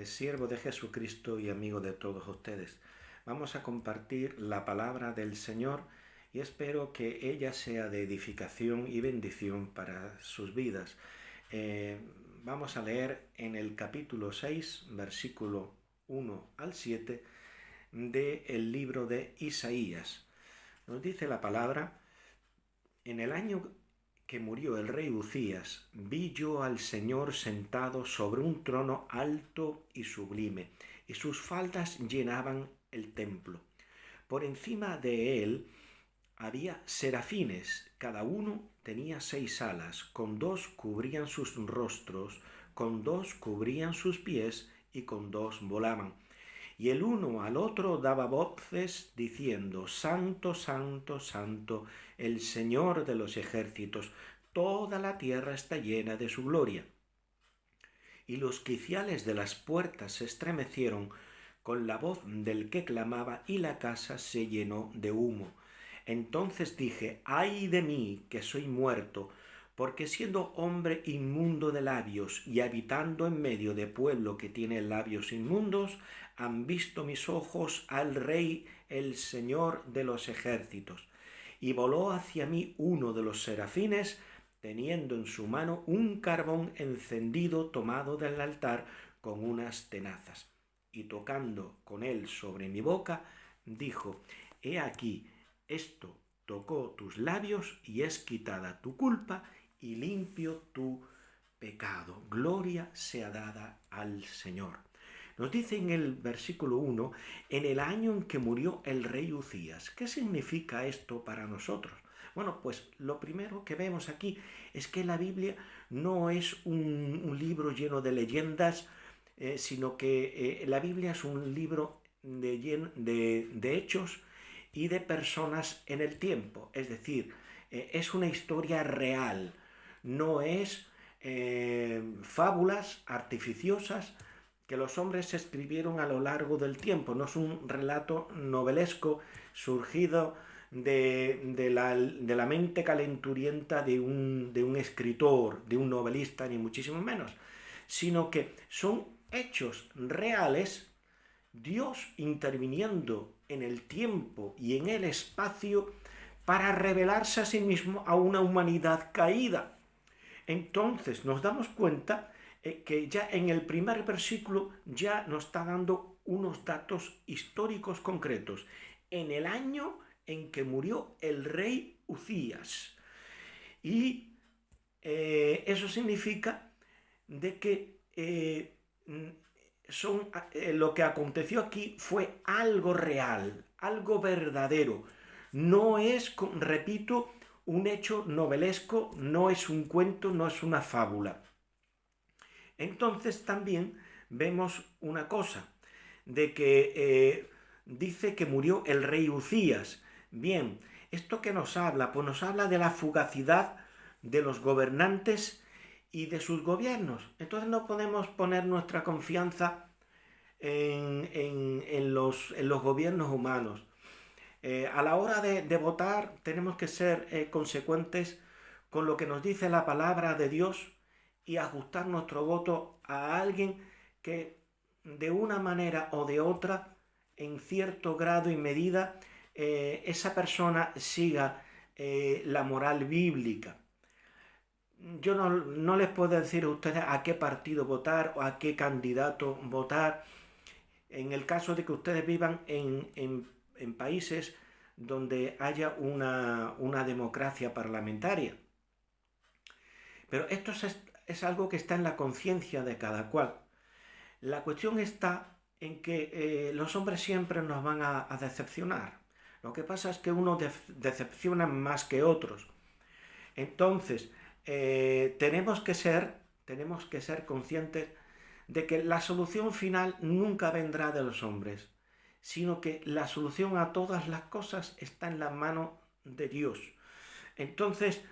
siervo de Jesucristo y amigo de todos ustedes. Vamos a compartir la palabra del Señor y espero que ella sea de edificación y bendición para sus vidas. Vamos a leer en el capítulo 6, versículo 1 al 7 del libro de Isaías. Nos dice la palabra: en el año que murió el rey Uzías, vi yo al Señor sentado sobre un trono alto y sublime, y sus faldas llenaban el templo. Por encima de él había serafines, cada uno tenía 6 alas, con 2 cubrían sus rostros, con 2 cubrían sus pies, y con 2 volaban. Y el uno al otro daba voces diciendo: Santo, Santo, Santo, el Señor de los ejércitos, toda la tierra está llena de su gloria. Y los quiciales de las puertas se estremecieron con la voz del que clamaba, y la casa se llenó de humo. Entonces dije: ¡ay de mí, que soy muerto! Porque siendo hombre inmundo de labios y habitando en medio de pueblo que tiene labios inmundos, han visto mis ojos al Rey, el Señor de los ejércitos. Y voló hacia mí uno de los serafines, teniendo en su mano un carbón encendido tomado del altar con unas tenazas. Y tocando con él sobre mi boca, dijo: He aquí, esto tocó tus labios y es quitada tu culpa y limpio tu pecado. Gloria sea dada al Señor. Nos dice en el versículo 1, en el año en que murió el rey Uzías. ¿Qué significa esto para nosotros? Bueno, pues lo primero que vemos aquí es que la Biblia no es un libro lleno de leyendas, sino que la Biblia es un libro de hechos y de personas en el tiempo. Es decir, es una historia real, no es fábulas artificiosas que los hombres escribieron a lo largo del tiempo. No es un relato novelesco surgido de la mente calenturienta de un escritor, de un novelista, ni muchísimo menos, sino que son hechos reales, Dios interviniendo en el tiempo y en el espacio para revelarse a sí mismo a una humanidad caída. Entonces nos damos cuenta que ya en el primer versículo ya nos está dando unos datos históricos concretos. En el año en que murió el rey Uzías. Y eso significa de que lo que aconteció aquí fue algo real, algo verdadero. No es, repito, un hecho novelesco, no es un cuento, no es una fábula. Entonces también vemos una cosa, de que dice que murió el rey Uzías. Bien, ¿esto qué nos habla? Pues nos habla de la fugacidad de los gobernantes y de sus gobiernos. Entonces no podemos poner nuestra confianza en los gobiernos humanos. A la hora de votar tenemos que ser consecuentes con lo que nos dice la palabra de Dios y ajustar nuestro voto a alguien que de una manera o de otra, en cierto grado y medida, esa persona siga la moral bíblica. Yo no les puedo decir a ustedes a qué partido votar o a qué candidato votar, en el caso de que ustedes vivan en países donde haya una democracia parlamentaria. Pero esto es algo que está en la conciencia de cada cual. La cuestión está en que los hombres siempre nos van a decepcionar. Lo que pasa es que unos decepcionan más que otros. Entonces, tenemos que ser conscientes de que la solución final nunca vendrá de los hombres, sino que la solución a todas las cosas está en la mano de Dios. Entonces,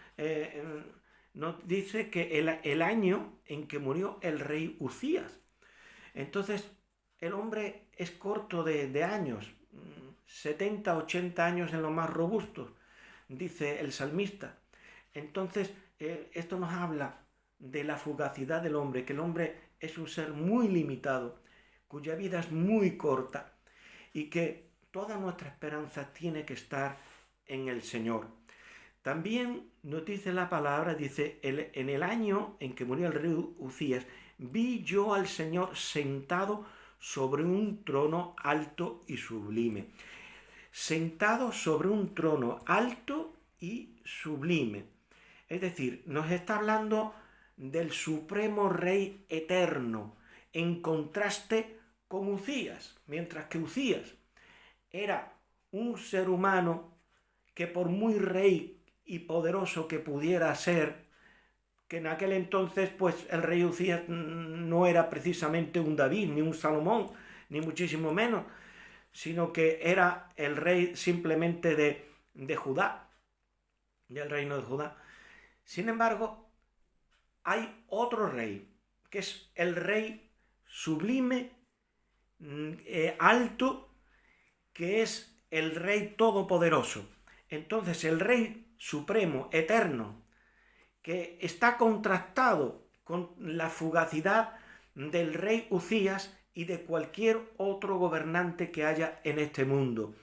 nos dice que el año en que murió el rey Uzías. Entonces, el hombre es corto de años, 70, 80 años en lo más robusto, dice el salmista. Entonces, esto nos habla de la fugacidad del hombre, que el hombre es un ser muy limitado cuya vida es muy corta y que toda nuestra esperanza tiene que estar en el Señor. También nos dice la palabra, dice, en el año en que murió el rey Uzías, vi yo al Señor sentado sobre un trono alto y sublime. Sentado sobre un trono alto y sublime. Es decir, nos está hablando del supremo rey eterno, en contraste con Uzías, mientras que Uzías era un ser humano que por muy rey y poderoso que pudiera ser, que en aquel entonces pues el rey Uzías no era precisamente un David, ni un Salomón, ni muchísimo menos, sino que era el rey simplemente de Judá, del reino de Judá. Sin embargo, hay otro rey, que es el rey sublime, alto, que es el rey todopoderoso. Entonces el rey supremo, eterno, que está contrastado con la fugacidad del rey Uzías y de cualquier otro gobernante que haya en este mundo.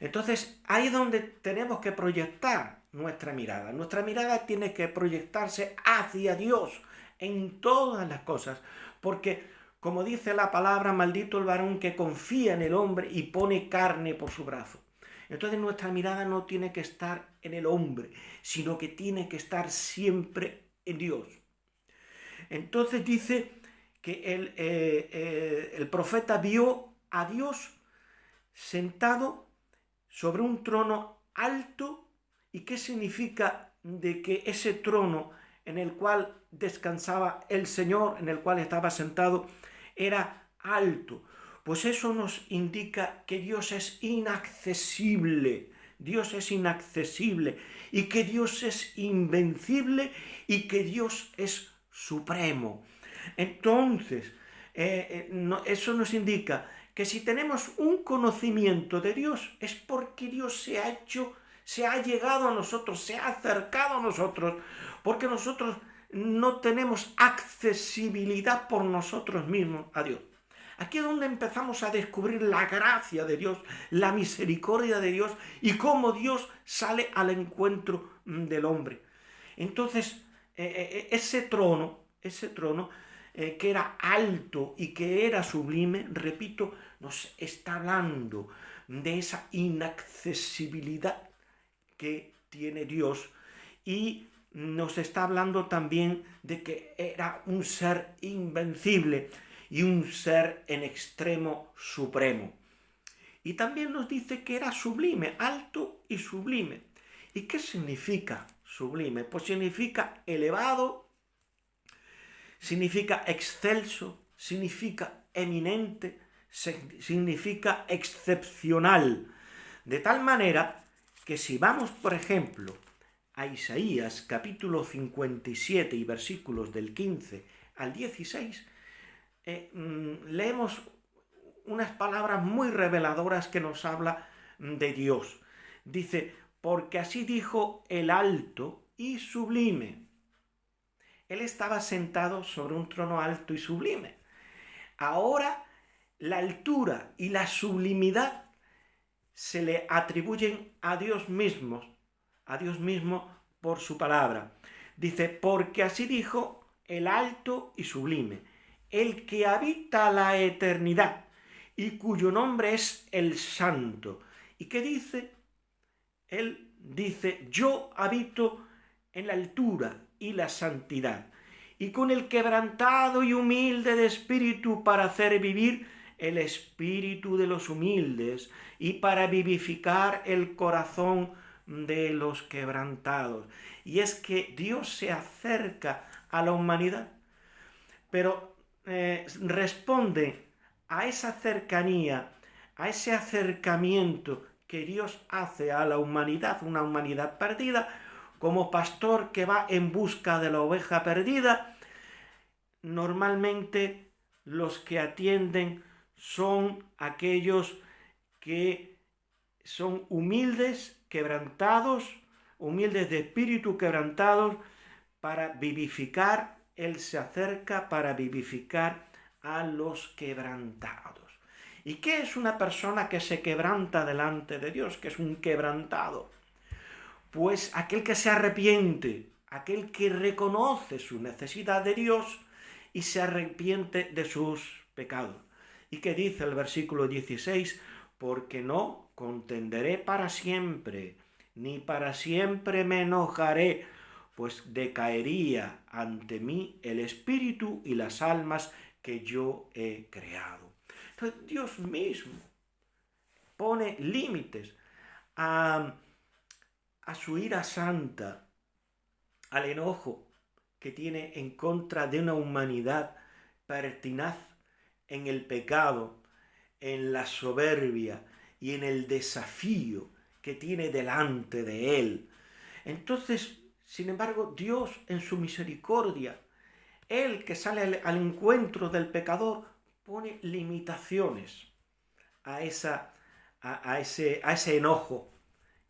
Entonces ahí es donde tenemos que proyectar nuestra mirada. Nuestra mirada tiene que proyectarse hacia Dios en todas las cosas, porque como dice la palabra, maldito el varón que confía en el hombre y pone carne por su brazo. Entonces nuestra mirada no tiene que estar en el hombre, sino que tiene que estar siempre en Dios. Entonces dice que el profeta vio a Dios sentado sobre un trono alto. ¿Y qué significa de que ese trono en el cual descansaba el Señor, en el cual estaba sentado, era alto? Pues eso nos indica que Dios es inaccesible. Dios es inaccesible y que Dios es invencible y que Dios es supremo. Entonces, eso nos indica que si tenemos un conocimiento de Dios es porque Dios se ha llegado a nosotros, se ha acercado a nosotros, porque nosotros no tenemos accesibilidad por nosotros mismos a Dios. Aquí es donde empezamos a descubrir la gracia de Dios, la misericordia de Dios y cómo Dios sale al encuentro del hombre. Entonces, ese trono que era alto y que era sublime, repito, nos está hablando de esa inaccesibilidad que tiene Dios y nos está hablando también de que era un ser invencible y un ser en extremo supremo. Y también nos dice que era sublime, alto y sublime. ¿Y qué significa sublime? Pues significa elevado, significa excelso, significa eminente, significa excepcional. De tal manera que si vamos, por ejemplo, a Isaías capítulo 57 y versículos del 15 al 16, leemos unas palabras muy reveladoras que nos habla de Dios. Dice, porque así dijo el alto y sublime. Él estaba sentado sobre un trono alto y sublime. Ahora la altura y la sublimidad se le atribuyen a Dios mismo por su palabra. Dice, porque así dijo el alto y sublime, el que habita la eternidad y cuyo nombre es el Santo. ¿Y qué dice? Él dice, yo habito en la altura y la santidad, y con el quebrantado y humilde de espíritu para hacer vivir el espíritu de los humildes y para vivificar el corazón de los quebrantados. Y es que Dios se acerca a la humanidad, pero responde a esa cercanía, a ese acercamiento que Dios hace a la humanidad, una humanidad perdida, como pastor que va en busca de la oveja perdida. Normalmente los que atienden son aquellos que son humildes, quebrantados, humildes de espíritu, quebrantados, para vivificar. Él se acerca para vivificar a los quebrantados. ¿Y qué es una persona que se quebranta delante de Dios? ¿Qué es un quebrantado? Pues aquel que se arrepiente, aquel que reconoce su necesidad de Dios y se arrepiente de sus pecados. ¿Y qué dice el versículo 16? Porque no contenderé para siempre, ni para siempre me enojaré, pues decaería ante mí el espíritu y las almas que yo he creado. Entonces Dios mismo pone límites a su ira santa, al enojo que tiene en contra de una humanidad pertinaz en el pecado, en la soberbia y en el desafío que tiene delante de él. Entonces, sin embargo, Dios en su misericordia, Él que sale al encuentro del pecador, pone limitaciones a ese enojo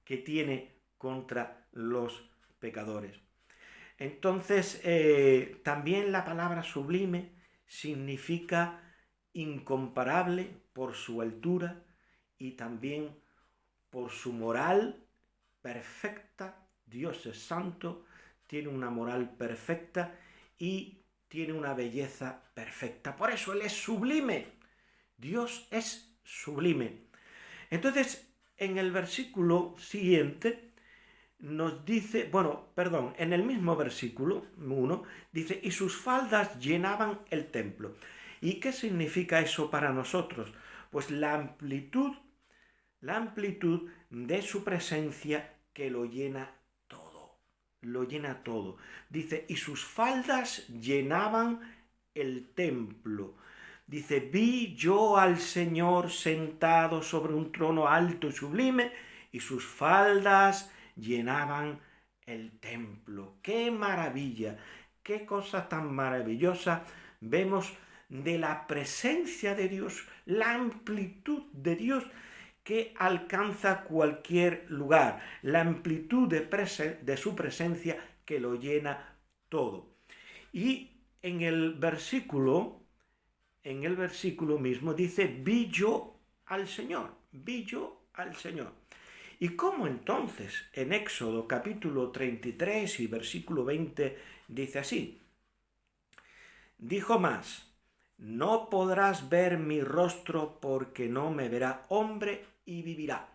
que tiene contra los pecadores. Entonces, también la palabra sublime significa incomparable por su altura y también por su moral perfecta. Dios es santo, tiene una moral perfecta y tiene una belleza perfecta. Por eso Él es sublime. Dios es sublime. Entonces, en el versículo siguiente nos dice, en el mismo versículo 1, dice, y sus faldas llenaban el templo. ¿Y qué significa eso para nosotros? Pues la amplitud de su presencia que lo llena todo. Dice, y sus faldas llenaban el templo. Dice, vi yo al Señor sentado sobre un trono alto y sublime, y sus faldas llenaban el templo. ¡Qué maravilla! ¡Qué cosa tan maravillosa! Vemos de la presencia de Dios, la amplitud de Dios que alcanza cualquier lugar, la amplitud de su presencia que lo llena todo. Y en el versículo mismo dice, vi yo al Señor. ¿Y cómo entonces? En Éxodo capítulo 33 y versículo 20 dice así, dijo más, no podrás ver mi rostro porque no me verá hombre y vivirá.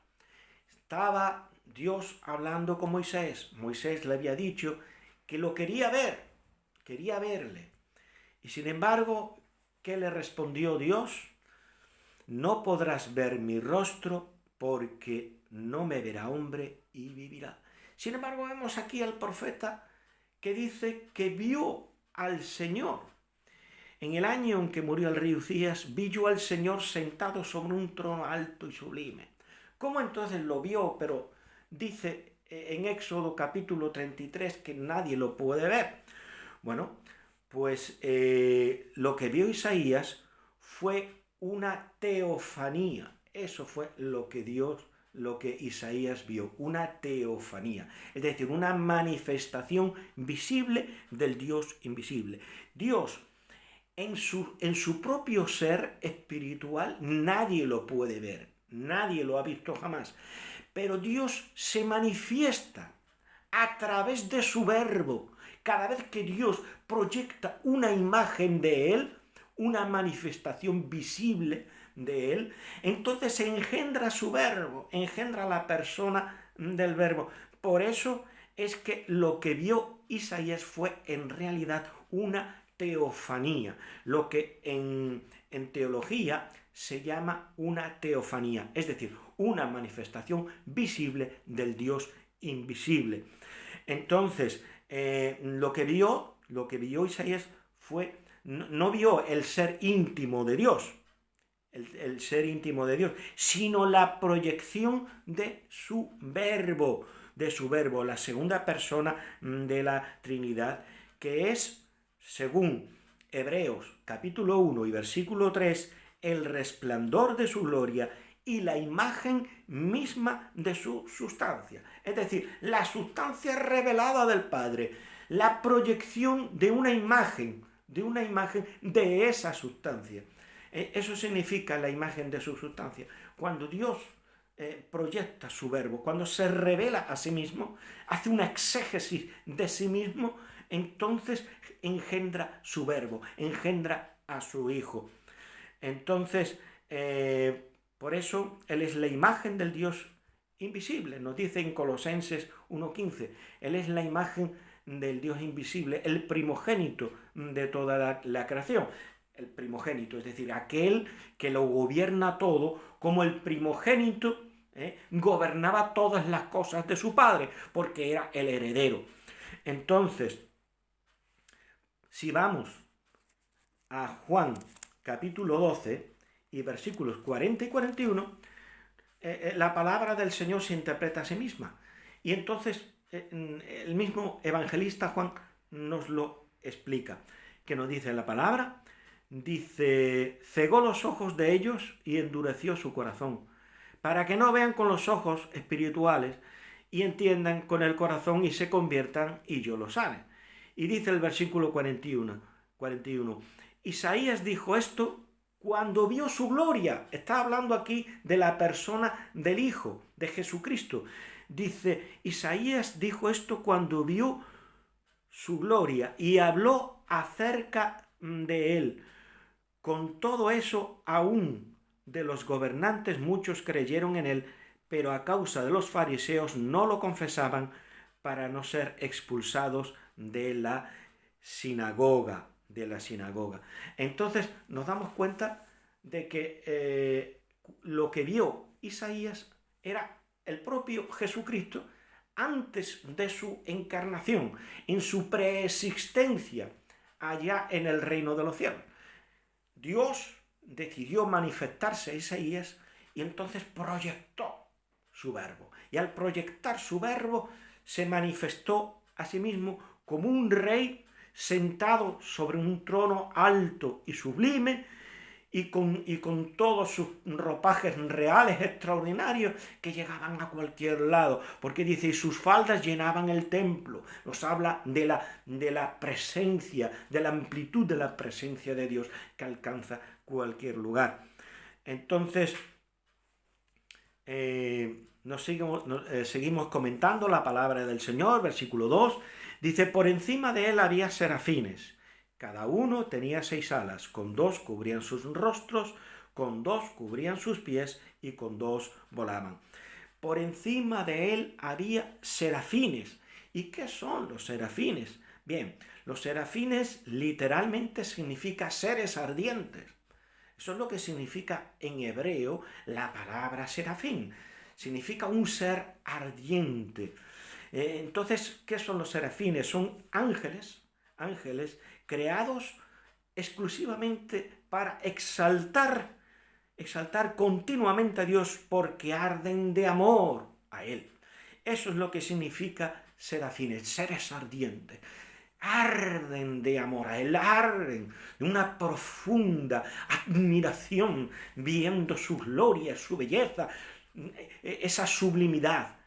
Estaba Dios hablando con Moisés. Moisés le había dicho que lo quería verle. Y sin embargo, ¿qué le respondió Dios? No podrás ver mi rostro porque no me verá hombre y vivirá. Sin embargo, vemos aquí al profeta que dice que vio al Señor. En el año en que murió el rey Uzías, vi yo al Señor sentado sobre un trono alto y sublime. ¿Cómo entonces lo vio? Pero dice en Éxodo capítulo 33 que nadie lo puede ver. Bueno, pues lo que vio Isaías fue una teofanía. Eso fue lo que Isaías vio, una teofanía, es decir, una manifestación visible del Dios invisible. Dios, en su propio ser espiritual, nadie lo puede ver, nadie lo ha visto jamás, pero Dios se manifiesta a través de su verbo. Cada vez que Dios proyecta una imagen de Él, una manifestación visible de Él, entonces se engendra su verbo, engendra la persona del verbo. Por eso es que lo que vio Isaías fue en realidad una teofanía, lo que en teología se llama una teofanía, es decir, una manifestación visible del Dios invisible. Entonces, lo que vio Isaías fue, no vio el ser íntimo de Dios, el ser íntimo de Dios, sino la proyección de su verbo, la segunda persona de la Trinidad, que es, según Hebreos capítulo 1 y versículo 3, el resplandor de su gloria y la imagen misma de su sustancia. Es decir, la sustancia revelada del Padre, la proyección de una imagen de una imagen de esa sustancia. Eso significa la imagen de su sustancia. Cuando Dios proyecta su verbo, cuando se revela a sí mismo, hace una exégesis de sí mismo, entonces engendra su verbo, engendra a su Hijo. Entonces, por eso Él es la imagen del Dios invisible. Nos dice en Colosenses 1:15, Él es la imagen del Dios invisible, el primogénito de toda la creación. El primogénito, es decir, aquel que lo gobierna todo, como el primogénito gobernaba todas las cosas de su padre, porque era el heredero. Entonces, si vamos a Juan capítulo 12 y versículos 40 y 41, la palabra del Señor se interpreta a sí misma. Y entonces el mismo evangelista Juan nos lo explica. Que nos dice la palabra, dice, cegó los ojos de ellos y endureció su corazón, para que no vean con los ojos espirituales y entiendan con el corazón y se conviertan y yo los sane. Y dice el versículo 41, Isaías dijo esto cuando vio su gloria. Está hablando aquí de la persona del Hijo, de Jesucristo. Dice, Isaías dijo esto cuando vio su gloria y habló acerca de él. Con todo eso, aún de los gobernantes muchos creyeron en él, pero a causa de los fariseos no lo confesaban para no ser expulsados de la sinagoga. Entonces nos damos cuenta de que lo que vio Isaías era el propio Jesucristo antes de su encarnación, en su preexistencia allá en el reino de los cielos. Dios decidió manifestarse a Isaías y entonces proyectó su verbo. Y al proyectar su verbo se manifestó a sí mismo como un rey sentado sobre un trono alto y sublime y con todos sus ropajes reales extraordinarios que llegaban a cualquier lado, porque dice, y sus faldas llenaban el templo. Nos habla de la presencia, de la amplitud de la presencia de Dios que alcanza cualquier lugar. Entonces, seguimos comentando la palabra del Señor, versículo 2, dice, por encima de él había serafines. Cada uno tenía 6 alas, con 2 cubrían sus rostros, con 2 cubrían sus pies y con 2 volaban. Por encima de él había serafines. ¿Y qué son los serafines? Bien, los serafines literalmente significa seres ardientes. Eso es lo que significa en hebreo la palabra serafín. Significa un ser ardiente. Entonces, ¿qué son los serafines? Son ángeles creados exclusivamente para exaltar continuamente a Dios porque arden de amor a Él. Eso es lo que significa serafines, seres ardientes. Arden de amor a Él, arden de una profunda admiración viendo su gloria, su belleza, esa sublimidad.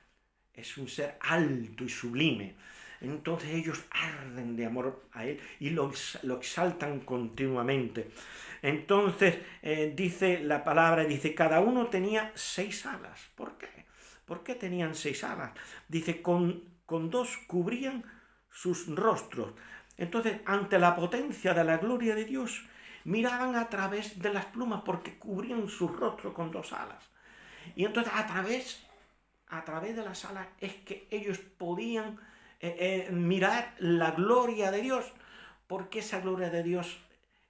Es un ser alto y sublime. Entonces ellos arden de amor a Él y lo exaltan continuamente. Entonces dice la palabra, dice, cada uno tenía 6 alas. ¿Por qué? ¿Por qué tenían 6 alas? Dice, con 2 cubrían sus rostros. Entonces, ante la potencia de la gloria de Dios, miraban a través de las plumas porque cubrían su rostro con 2 alas. Y entonces a través de las alas es que ellos podían mirar la gloria de Dios, porque esa gloria de Dios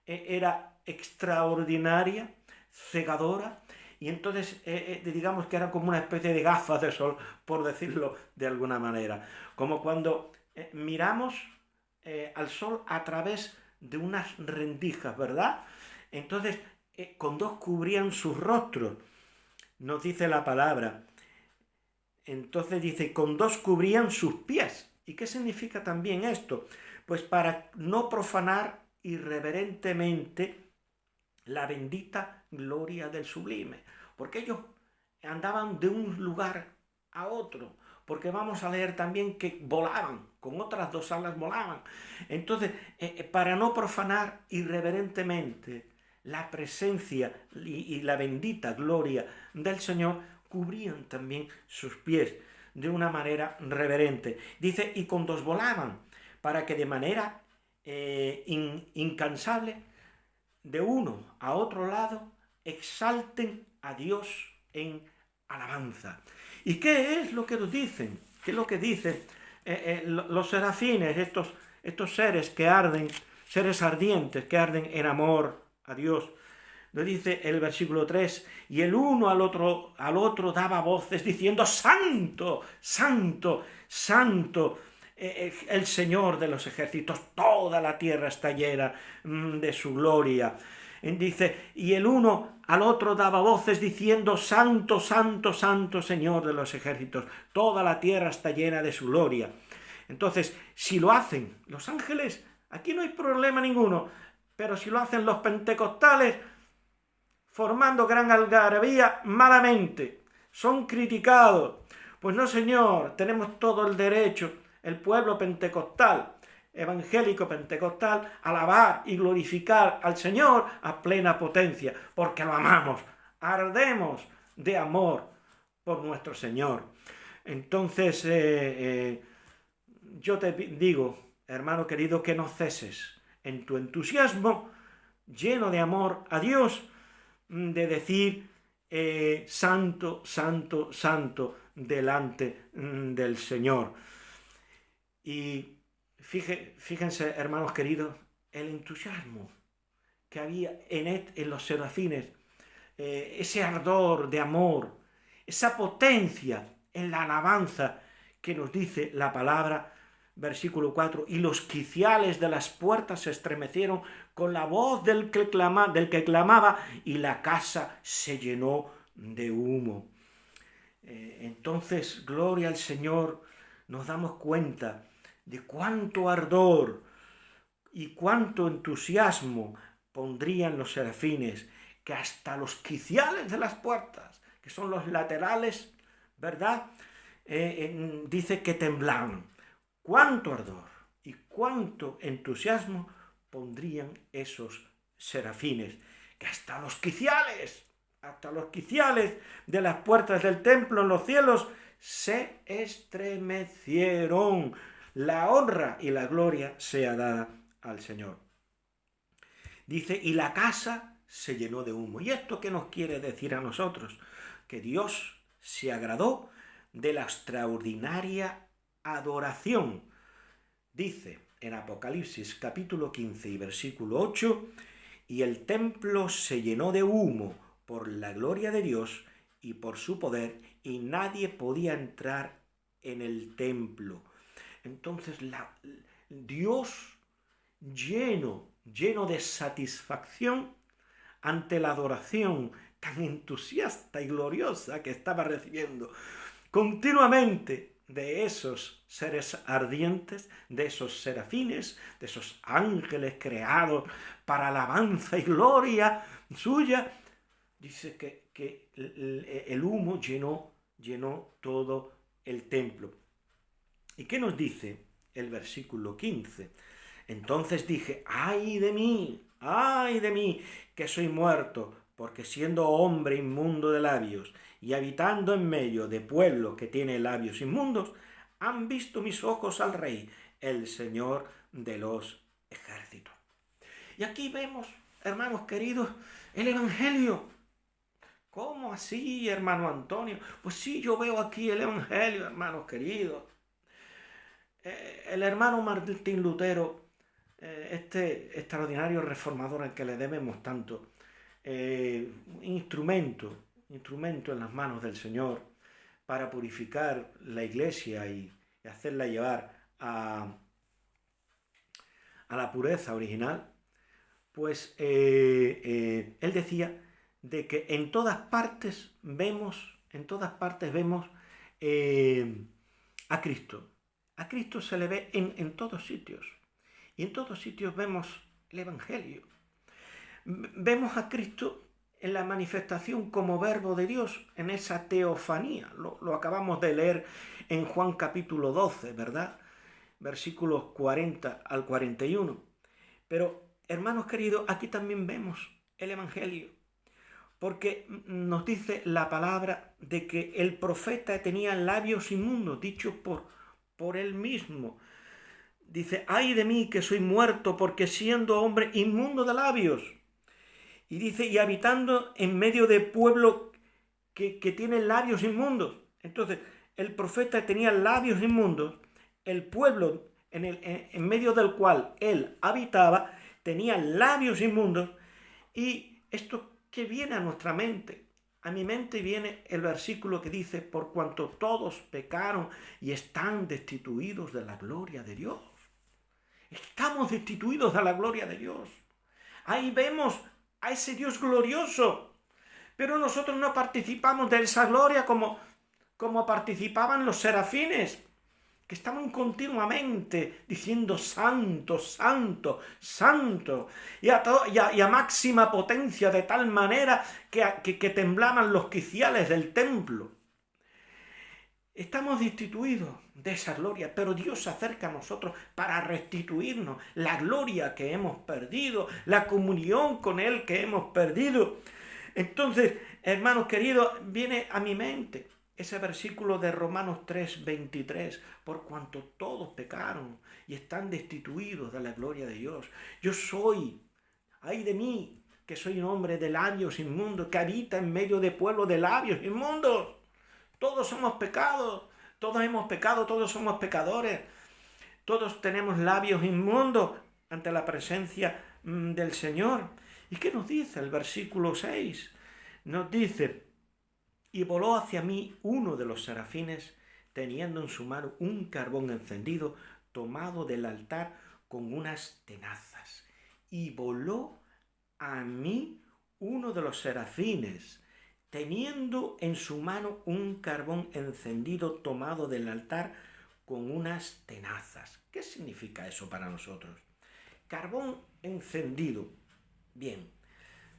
era extraordinaria, cegadora, y entonces digamos que era como una especie de gafas de sol, por decirlo de alguna manera, como cuando miramos al sol a través de unas rendijas, ¿verdad? Entonces con 2 cubrían sus rostros, nos dice la palabra. Entonces dice, con 2 cubrían sus pies. ¿Y qué significa también esto? Pues para no profanar irreverentemente la bendita gloria del sublime. Porque ellos andaban de un lugar a otro. porque vamos a leer también que volaban, con otras 2 alas volaban. Entonces, para no profanar irreverentemente la presencia y la bendita gloria del Señor, cubrían también sus pies de una manera reverente. Dice, y con 2 volaban, para que de manera incansable, de uno a otro lado, exalten a Dios en alabanza. ¿Y qué es lo que nos dicen? ¿Qué es lo que dicen los serafines, estos seres que arden, seres ardientes que arden en amor a Dios? Nos dice el versículo 3, y el uno al otro daba voces diciendo, Santo, Santo, Santo, el Señor de los ejércitos, toda la tierra está llena de su gloria. Dice, y el uno al otro daba voces diciendo, Santo, Santo, Santo, Señor de los ejércitos, toda la tierra está llena de su gloria. Entonces, si lo hacen los ángeles, aquí no hay problema ninguno, pero si lo hacen los pentecostales, formando gran algarabía, malamente, son criticados. Pues no, señor, tenemos todo el derecho, el pueblo pentecostal, evangélico pentecostal, alabar y glorificar al Señor a plena potencia, porque lo amamos, ardemos de amor por nuestro Señor. Entonces, yo te digo, hermano querido, que no ceses en tu entusiasmo, lleno de amor a Dios, de decir, Santo, Santo, Santo, delante del Señor. Y fíjense, hermanos queridos, el entusiasmo que había en los serafines, ese ardor de amor, esa potencia en la alabanza que nos dice la palabra, versículo 4, y los quiciales de las puertas se estremecieron con la voz del que clamaba, y la casa se llenó de humo. Entonces, gloria al Señor, nos damos cuenta de cuánto ardor y cuánto entusiasmo pondrían los serafines, que hasta los quiciales de las puertas, que son los laterales, ¿verdad? Dice que temblaban. Cuánto ardor y cuánto entusiasmo pondrían esos serafines, que hasta los quiciales de las puertas del templo en los cielos se estremecieron. La honra y la gloria sea dada al Señor. Dice, y la casa se llenó de humo. ¿Y esto qué nos quiere decir a nosotros? Que Dios se agradó de la extraordinaria adoración. Dice en Apocalipsis capítulo 15 y versículo 8, y el templo se llenó de humo por la gloria de Dios y por su poder, y nadie podía entrar en el templo. Entonces Dios lleno de satisfacción ante la adoración tan entusiasta y gloriosa que estaba recibiendo continuamente de esos seres ardientes, de esos serafines, de esos ángeles creados para alabanza y gloria suya. Dice que el humo llenó todo el templo. ¿Y qué nos dice el versículo 15? Entonces dije, ¡ay de mí, que soy muerto! Porque siendo hombre inmundo de labios y habitando en medio de pueblo que tiene labios inmundos, han visto mis ojos al Rey, el Señor de los ejércitos. Y aquí vemos, hermanos queridos, el Evangelio. ¿Cómo así, hermano Antonio? Pues sí, yo veo aquí el Evangelio, hermanos queridos. El hermano Martín Lutero, este extraordinario reformador al que le debemos tanto, instrumento en las manos del Señor para purificar la iglesia y hacerla llevar a la pureza original, pues él decía de que en todas partes vemos a Cristo. A Cristo se le ve en todos sitios. Y en todos sitios vemos el Evangelio. Vemos a Cristo en la manifestación como verbo de Dios, en esa teofanía. Lo acabamos de leer en Juan capítulo 12, ¿verdad? Versículos 40 al 41. Pero, hermanos queridos, aquí también vemos el Evangelio, porque nos dice la palabra de que el profeta tenía labios inmundos, dichos por él mismo. Dice, ay de mí que soy muerto, porque siendo hombre inmundo de labios. Y dice, y habitando en medio de pueblo que tiene labios inmundos. Entonces, el profeta tenía labios inmundos, el pueblo en medio del cual él habitaba tenía labios inmundos, y esto que viene a nuestra mente. A mi mente viene el versículo que dice, por cuanto todos pecaron y están destituidos de la gloria de Dios. Estamos destituidos de la gloria de Dios. Ahí vemos a ese Dios glorioso, pero nosotros no participamos de esa gloria como participaban los serafines, que estaban continuamente diciendo santo, santo, santo, y a máxima potencia, de tal manera que temblaban los quiciales del templo. Estamos destituidos de esa gloria, pero Dios se acerca a nosotros para restituirnos la gloria que hemos perdido, la comunión con Él que hemos perdido. Entonces, hermanos queridos, viene a mi mente ese versículo de Romanos 3:23, por cuanto todos pecaron y están destituidos de la gloria de Dios. Yo soy, ay de mí, que soy un hombre de labios inmundos, que habita en medio de pueblo de labios inmundos. Todos somos pecados, todos hemos pecado, todos somos pecadores. Todos tenemos labios inmundos ante la presencia del Señor. ¿Y qué nos dice el versículo 6? Nos dice, y voló hacia mí uno de los serafines, teniendo en su mano un carbón encendido, tomado del altar con unas tenazas. Y voló a mí uno de los serafines, teniendo en su mano un carbón encendido, tomado del altar con unas tenazas. ¿Qué significa eso para nosotros? Carbón encendido. Bien,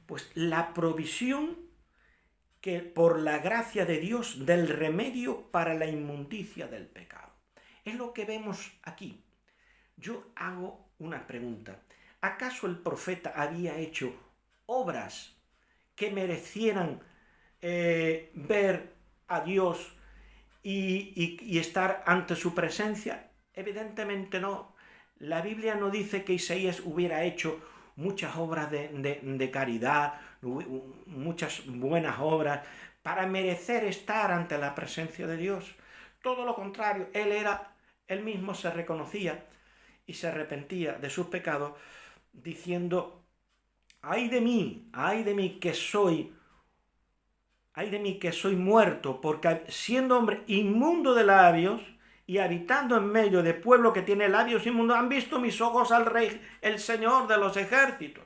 pues la provisión que por la gracia de Dios del remedio para la inmundicia del pecado. Es lo que vemos aquí. Yo hago una pregunta. ¿Acaso el profeta había hecho obras que merecieran ver a Dios y estar ante su presencia? Evidentemente no. La Biblia no dice que Isaías hubiera hecho muchas obras de caridad, muchas buenas obras para merecer estar ante la presencia de Dios. Todo lo contrario, él mismo se reconocía y se arrepentía de sus pecados, diciendo, ay de mí que soy muerto, porque siendo hombre inmundo de labios y habitando en medio de pueblo que tiene labios inmundos, han visto mis ojos al Rey, el Señor de los ejércitos.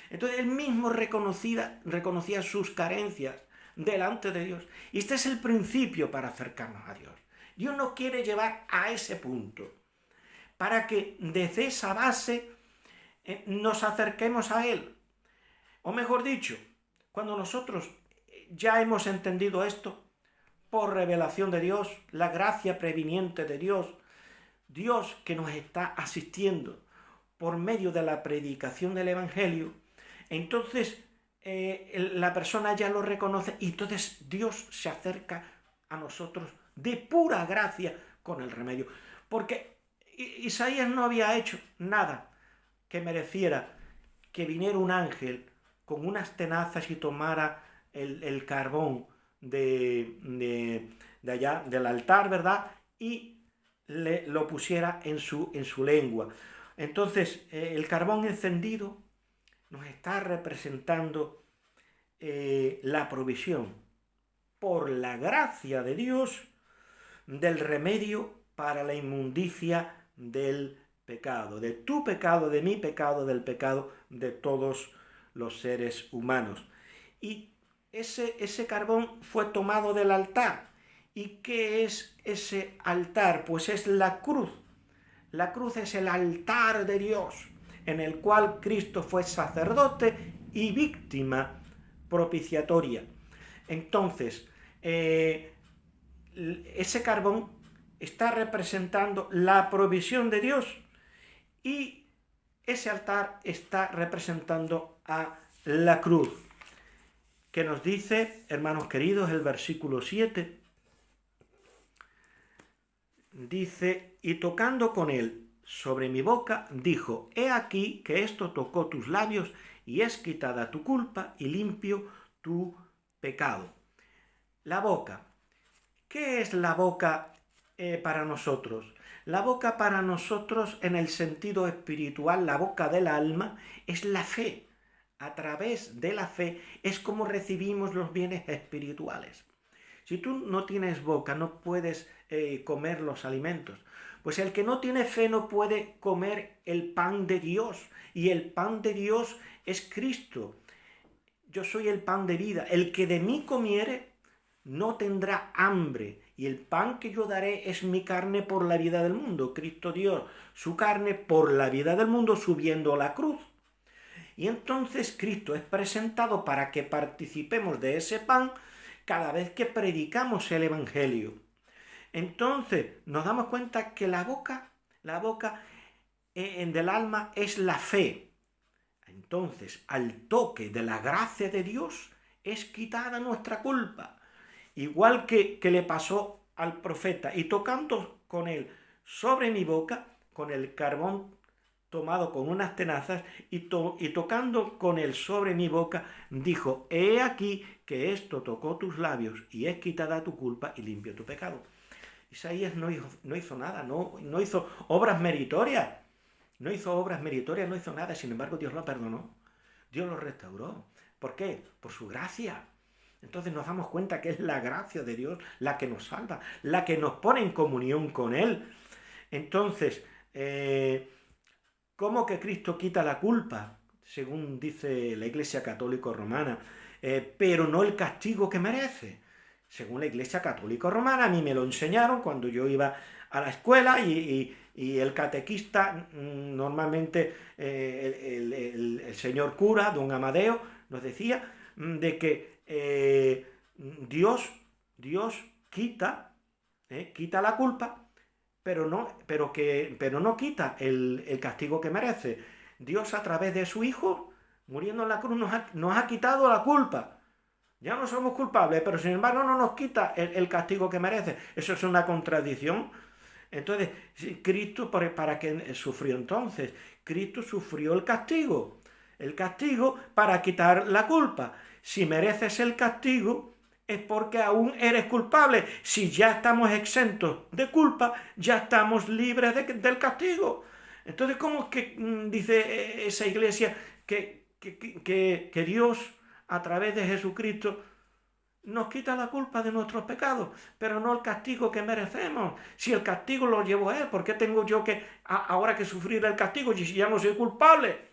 Entonces él mismo reconocía sus carencias delante de Dios. Y este es el principio para acercarnos a Dios. Dios nos quiere llevar a ese punto, para que desde esa base nos acerquemos a Él. O mejor dicho, cuando nosotros ya hemos entendido esto, por revelación de Dios, la gracia previniente de Dios, Dios que nos está asistiendo por medio de la predicación del Evangelio, entonces la persona ya lo reconoce y entonces Dios se acerca a nosotros de pura gracia con el remedio. Porque Isaías no había hecho nada que mereciera que viniera un ángel con unas tenazas y tomara el carbón de allá, del altar, ¿verdad? Y lo pusiera en su lengua. Entonces, el carbón encendido nos está representando la provisión, por la gracia de Dios, del remedio para la inmundicia del pecado, de tu pecado, de mi pecado, del pecado de todos los seres humanos. Y ese carbón fue tomado del altar. ¿Y qué es ese altar? Pues es la cruz. La cruz es el altar de Dios, en el cual Cristo fue sacerdote y víctima propiciatoria. Entonces, ese carbón está representando la provisión de Dios y ese altar está representando a la cruz, que nos dice, hermanos queridos, el versículo 7, dice, y tocando con él sobre mi boca, dijo, he aquí que esto tocó tus labios y es quitada tu culpa y limpio tu pecado. La boca. ¿Qué es la boca para nosotros? La boca para nosotros en el sentido espiritual, la boca del alma, es la fe. A través de la fe es como recibimos los bienes espirituales. Si tú no tienes boca, no puedes comer los alimentos. Pues el que no tiene fe no puede comer el pan de Dios. Y el pan de Dios es Cristo. Yo soy el pan de vida. El que de mí comiere no tendrá hambre. Y el pan que yo daré es mi carne por la vida del mundo. Cristo dio su carne por la vida del mundo subiendo a la cruz. Y entonces Cristo es presentado para que participemos de ese pan cada vez que predicamos el Evangelio. Entonces nos damos cuenta que la boca del alma es la fe. Entonces, al toque de la gracia de Dios es quitada nuestra culpa. Igual que le pasó al profeta, y tocando con él sobre mi boca, con el carbón tomado con unas tenazas, y tocando con él sobre mi boca, dijo, he aquí que esto tocó tus labios, y es quitada tu culpa y limpio tu pecado. Isaías no hizo nada, no hizo obras meritorias, no hizo nada, sin embargo Dios lo perdonó, Dios lo restauró. ¿Por qué? Por su gracia. Entonces nos damos cuenta que es la gracia de Dios la que nos salva, la que nos pone en comunión con Él. Entonces, ¿cómo que Cristo quita la culpa? Según dice la Iglesia Católica Romana, pero no el castigo que merece. Según la Iglesia Católica Romana, a mí me lo enseñaron cuando yo iba a la escuela y el catequista, normalmente el señor cura, don Amadeo, nos decía de que Dios quita la culpa, pero no quita el castigo que merece. Dios, a través de su Hijo, muriendo en la cruz, nos ha quitado la culpa. Ya no somos culpables, pero sin embargo no nos quita el castigo que merece. Eso es una contradicción. Entonces, Cristo, ¿para qué sufrió entonces? Cristo sufrió el castigo para quitar la culpa. Si mereces el castigo, es porque aún eres culpable. Si ya estamos exentos de culpa, ya estamos libres del castigo. Entonces, ¿cómo es que dice esa iglesia que Dios, a través de Jesucristo, nos quita la culpa de nuestros pecados, pero no el castigo que merecemos? Si el castigo lo llevó Él, ¿por qué tengo yo ahora que sufrir el castigo si ya no soy culpable?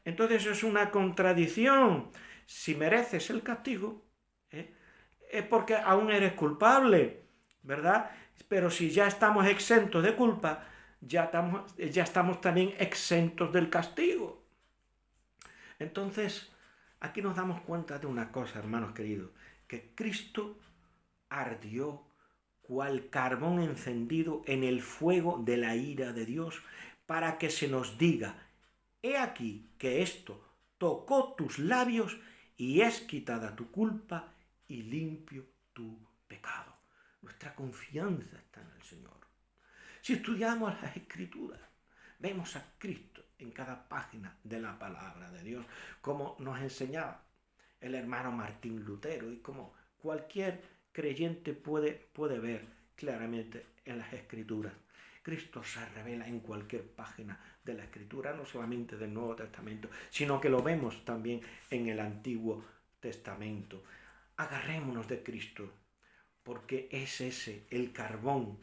Entonces eso es una contradicción. Si mereces el castigo, es porque aún eres culpable, ¿verdad? Pero si ya estamos exentos de culpa, ya estamos también exentos del castigo. Entonces, aquí nos damos cuenta de una cosa, hermanos queridos, que Cristo ardió cual carbón encendido en el fuego de la ira de Dios, para que se nos diga, he aquí que esto tocó tus labios y es quitada tu culpa y limpio tu pecado. Nuestra confianza está en el Señor. Si estudiamos las Escrituras, vemos a Cristo en cada página de la palabra de Dios, como nos enseñaba el hermano Martín Lutero y como cualquier creyente puede ver claramente en las Escrituras. Cristo se revela en cualquier página de la Escritura, no solamente del Nuevo Testamento, sino que lo vemos también en el Antiguo Testamento. Agarrémonos de Cristo, porque es ese el carbón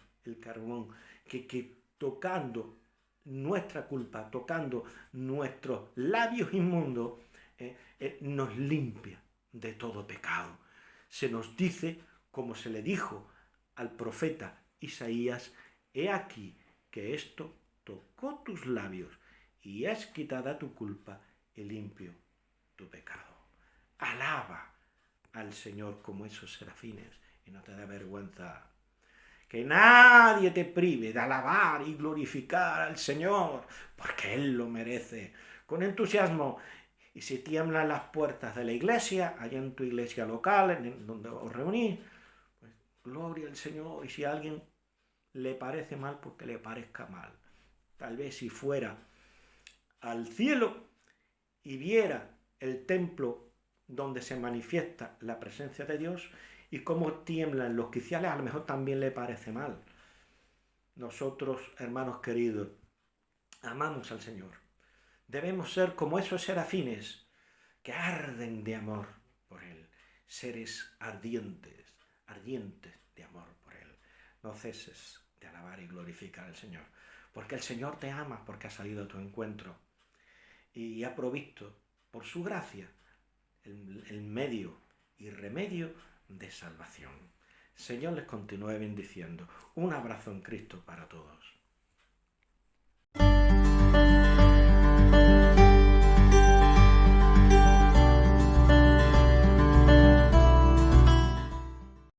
que tocando nuestra culpa, tocando nuestros labios inmundos, nos limpia de todo pecado. Se nos dice, como se le dijo al profeta Isaías, he aquí que esto tocó tus labios y es quitada tu culpa y limpio tu pecado. Alaba al Señor como esos serafines y no te da vergüenza. Que nadie te prive de alabar y glorificar al Señor, porque Él lo merece, con entusiasmo. Y si tiemblan las puertas de la iglesia, allá en tu iglesia local, en donde os reunís, pues gloria al Señor. Y si a alguien le parece mal, porque le parezca mal. Tal vez si fuera al cielo y viera el templo donde se manifiesta la presencia de Dios y cómo tiemblan los quiciales, a lo mejor también le parece mal. Nosotros, hermanos queridos, amamos al Señor. Debemos ser como esos serafines que arden de amor por Él. Seres ardientes, ardientes de amor por Él. No ceses de alabar y glorificar al Señor, porque el Señor te ama, porque ha salido a tu encuentro y ha provisto por su gracia el medio y remedio de salvación. Señor les continúe bendiciendo. Un abrazo en Cristo para todos.